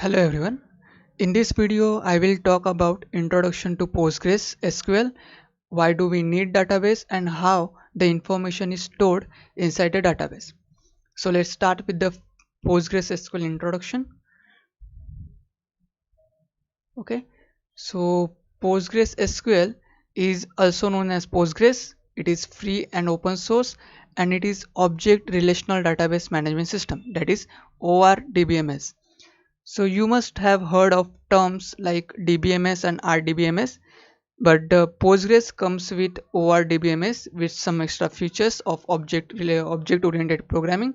Hello everyone. In this video, I will talk about introduction to Postgres SQL, why do we need database and how the information is stored inside the database. So let's start with the Postgres SQL introduction. Okay. So Postgres SQL is also known as Postgres. It is free and open source and it is Object Relational Database Management System, that is ORDBMS. So you must have heard of terms like DBMS and RDBMS, but the Postgres comes with ORDBMS with some extra features of object oriented programming.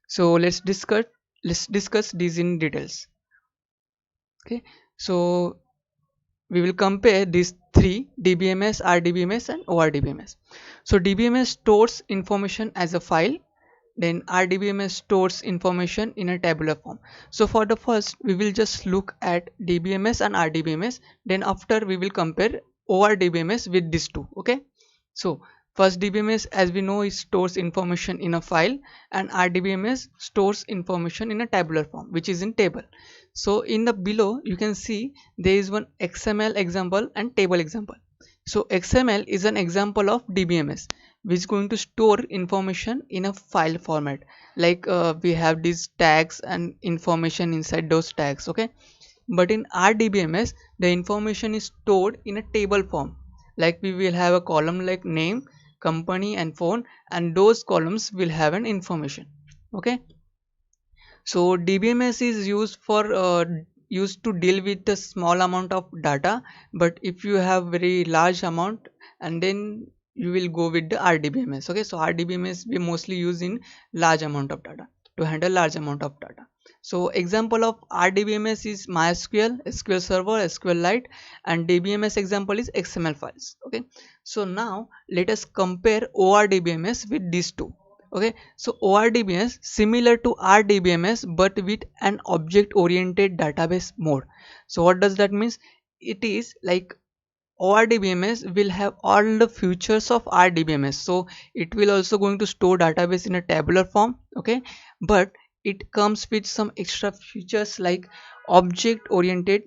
So let's discuss these in details. Okay, so we will compare these three: DBMS, RDBMS, and ORDBMS. So DBMS stores information as a file, then RDBMS stores information in a tabular form. So for the first, we will just look at DBMS and RDBMS, then after we will compare ORDBMS with these two. Okay, so first, DBMS, as we know, it stores information in a file, and RDBMS stores information in a tabular form, which is in table. So in the below you can see there is one XML example and table example. So XML is an example of DBMS, which is going to store information in a file format, like we have these tags and information inside those tags. Okay, but in RDBMS the information is stored in a table form, like we will have a column like name, company, and phone, and those columns will have an information. Okay, so DBMS is used to deal with a small amount of data, but if you have very large amount, and then you will go with the RDBMS. Okay, so RDBMS we mostly use in large amount of data, to handle large amount of data. So example of RDBMS is MySQL, SQL Server, SQLite, and DBMS example is XML files. Okay, so now let us compare ORDBMS with these two. Okay, so ORDBMS similar to RDBMS but with an object oriented database mode. So what does that means? It is like ORDBMS will have all the features of RDBMS, so it will also going to store database in a tabular form. Okay, but it comes with some extra features like object oriented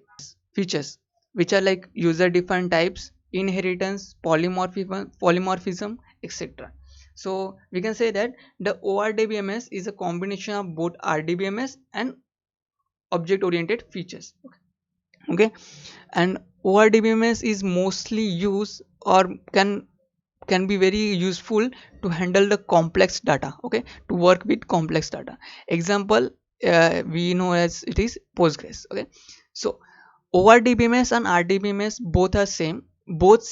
features, which are like user defined types, inheritance, polymorphism, etc. So we can say that the ORDBMS is a combination of both RDBMS and object oriented features. Okay, and ORDBMS is mostly used or can be very useful to handle the complex data. Okay, to work with complex data. Example, we know as it is Postgres. Okay, so ORDBMS and RDBMS both are same, both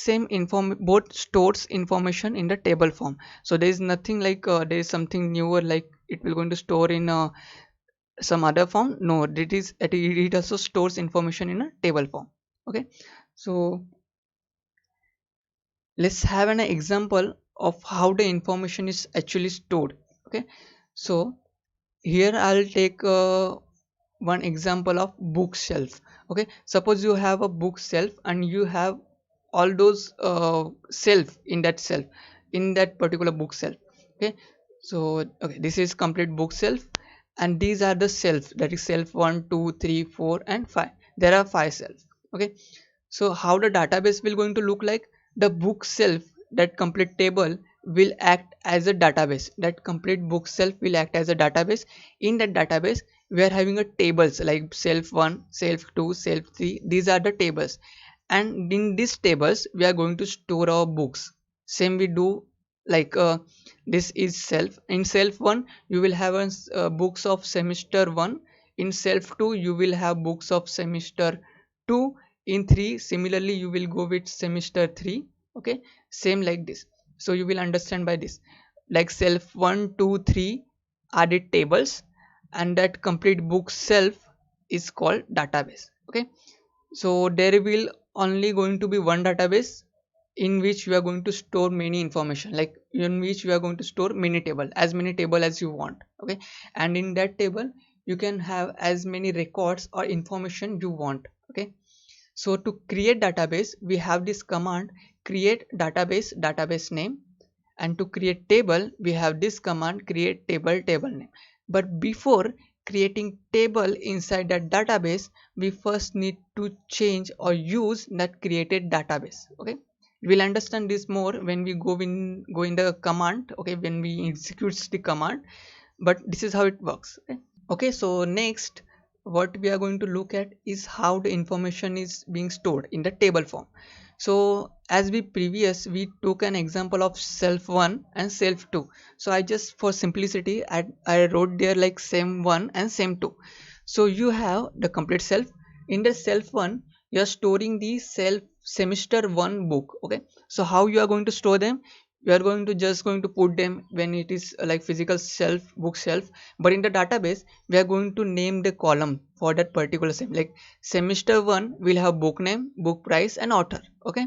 stores information in the table form. So there is nothing like there is something newer like it will going to store in some other form. No, it also stores information in a table form. Okay, so let's have an example of how the information is actually stored. Okay, so here I'll take one example of bookshelf. Okay, suppose you have a bookshelf and you have all those shelf in that particular bookshelf. Okay, so okay, this is complete bookshelf, and these are the shelves, that is shelf 1, 2, 3, 4, and 5. There are 5 shelves. Okay, so how the database will going to look like? The book shelf, that complete table will act as a database. That complete book shelf will act as a database. In that database we are having a tables like shelf 1, shelf 2, shelf 3. These are the tables, and in these tables we are going to store our books. Same we do, like this is shelf. In shelf 1 you will have books of semester 1. In shelf 2 you will have books of semester 2. In 3 similarly you will go with semester 3. Okay, same like this. So you will understand by this, like shelf 1, 2, 3 are the tables, and that complete book shelf is called database. Okay, so there will only going to be one database in which you are going to store many information, like in which you are going to store many table, as many table as you want. Okay, and in that table you can have as many records or information you want. Okay, so to create database we have this command create database name, and to create table we have this command create table name. But before creating table inside that database, we first need to change or use that created database. Okay, we'll understand this more when we go in the command, okay, when we execute the command, but this is how it works. Okay, okay, so next what we are going to look at is how the information is being stored in the table form. So as we took an example of self 1 and self 2. So I just, for simplicity, I wrote there like sem 1 and sem 2. So you have the complete self. In the self 1 you are storing the self semester 1 book. Okay, so how you are going to store them? You are going to just going to put them when it is like physical shelf, book shelf, but in the database we are going to name the column for that particular sem. Like semester 1 will have book name, book price and author. Okay,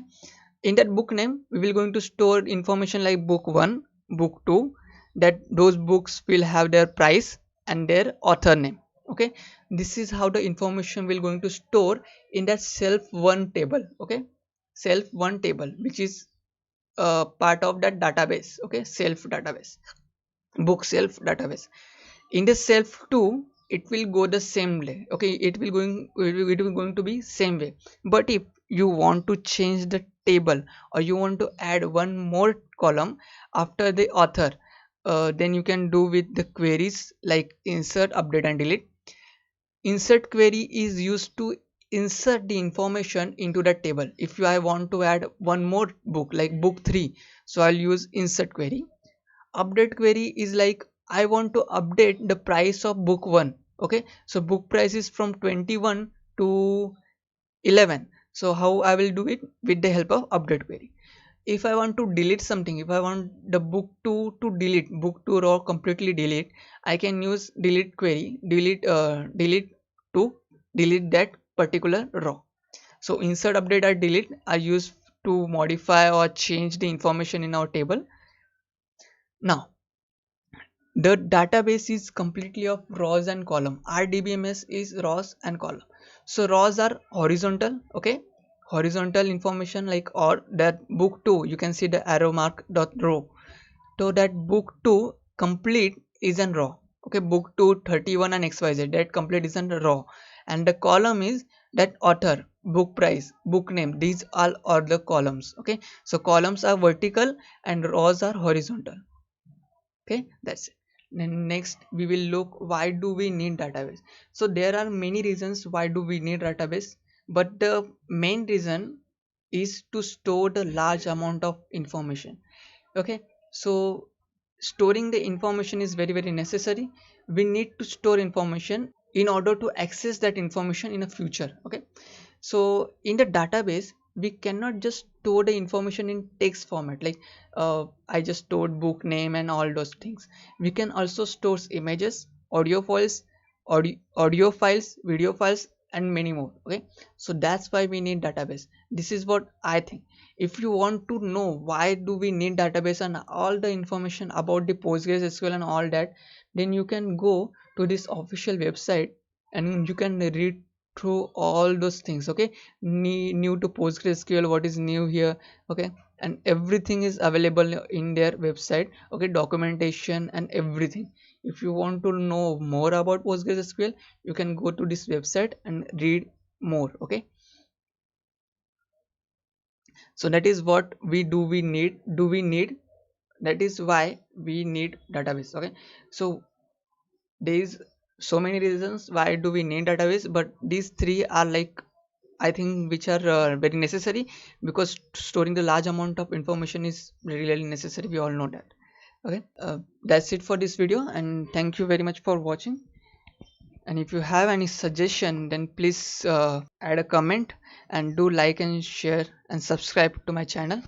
in that book name we will going to store information like book 1, book 2, that those books will have their price and their author name. Okay, this is how the information will going to store in that self 1 table. Okay, self 1 table, which is part of that database. Okay, self database, book self database. In the self 2 it will go the same way. Okay, it will going to be same way, but if you want to change the table or you want to add one more column after the author, then you can do with the queries like insert, update and delete. Insert query is used to insert the information into the table. If I want to add one more book like book 3, so I'll use insert query. Update query is like I want to update the price of book 1. Okay, so book price is from 21 to 11. So how I will do it? With the help of update query. If I want to delete something, if I want the book 2 to delete, book 2 raw completely delete, I can use delete query, delete to delete that particular raw. So insert, update or delete are used to modify or change the information in our table. Now the database is completely of rows and column. RDBMS is rows and column. So rows are horizontal. Okay, horizontal information, like, or that book 2, you can see the arrow mark dot row. So that book 2 complete is an row. Okay, book 2 31 and xyz, that complete is an row, and the column is that author, book price, book name. These all are the columns. Okay, so columns are vertical and rows are horizontal. Okay, that's it. Then next we will look why do we need database. So there are many reasons why do we need database, but the main reason is to store the large amount of information. Okay, so storing the information is very necessary. We need to store information in order to access that information in the future. Okay, so in the database we cannot just store the information in text format, like I just stored book name and all those things. We can also store images, audio files, audio files, video files and many more. Okay, so that's why we need database. This is what I think. If you want to know why do we need database and all the information about the PostgreSQL and all that, then you can go to this official website and you can read through all those things. Okay, new to PostgreSQL, what is new here. Okay, and everything is available in their website. Okay, documentation and everything. If you want to know more about PostgreSQL, you can go to this website and read more. Okay, so that is what we need. That is why we need database. Okay, so there is so many reasons why do we need database, but these three are like, I think, which are very necessary, because storing the large amount of information is really necessary. We all know that. Okay, that's it for this video, and thank you very much for watching. And if you have any suggestion, then please add a comment and do like and share and subscribe to my channel.